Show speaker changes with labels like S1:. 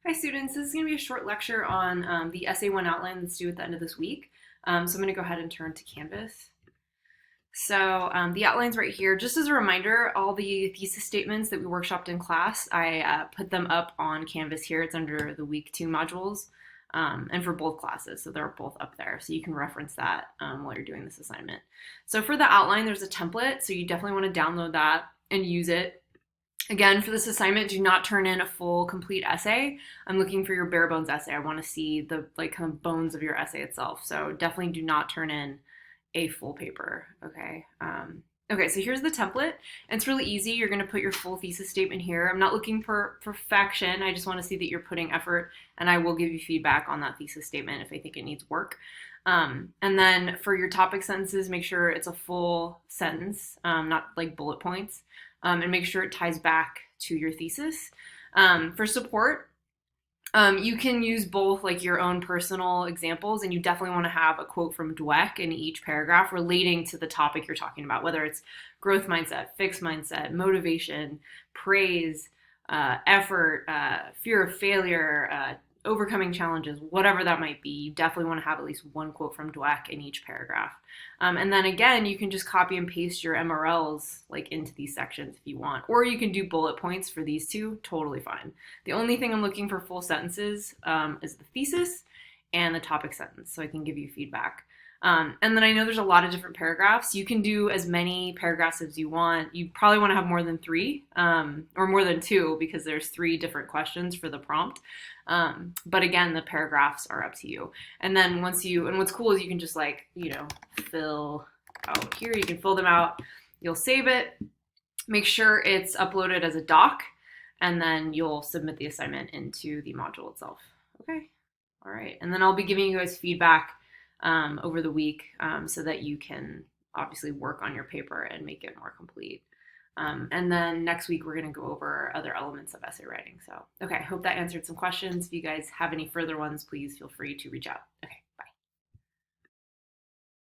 S1: Hi students, this is going to be a short lecture on the Essay 1 outline that's due at the end of this week. So I'm going to go ahead and turn to Canvas. So the outline's right here. Just as a reminder, all the thesis statements that we workshopped in class, I put them up on Canvas here. It's under the week 2 modules and for both classes. So they're both up there. So you can reference that while you're doing this assignment. So for the outline, there's a template. So you definitely want to download that and use it. Again, for this assignment, do not turn in a full, complete essay. I'm looking for your bare bones essay. I want to see the kind of bones of your essay itself. So definitely do not turn in a full paper. Okay. Okay. So here's the template. And it's really easy. You're going to put your full thesis statement here. I'm not looking for perfection. I just want to see that you're putting effort, and I will give you feedback on that thesis statement if I think it needs work. And then for your topic sentences, make sure it's a full sentence, not like bullet points. And make sure it ties back to your thesis. For support, you can use both like your own personal examples, and you definitely want to have a quote from Dweck in each paragraph relating to the topic you're talking about, whether it's growth mindset, fixed mindset, motivation, praise, effort, fear of failure, overcoming challenges, whatever that might be. You definitely want to have at least one quote from Dweck in each paragraph. And then again, you can just copy and paste your MRLs like into these sections if you want, or you can do bullet points for these two, totally fine. The only thing I'm looking for full sentences is the thesis and the topic sentence, so I can give you feedback. And then I know there's a lot of different paragraphs. You can do as many paragraphs as you want. You probably want to have more than 3 or more than 2 because there's 3 different questions for the prompt. But again, the paragraphs are up to you. And then and what's cool is you can just fill out here. You can fill them out. You'll save it. Make sure it's uploaded as a doc, and then you'll submit the assignment into the module itself. Okay. All right. And then I'll be giving you guys feedback over the week so that you can obviously work on your paper and make it more complete. And then next week, we're going to go over other elements of essay writing. So, okay, I hope that answered some questions. If you guys have any further ones, please feel free to reach out.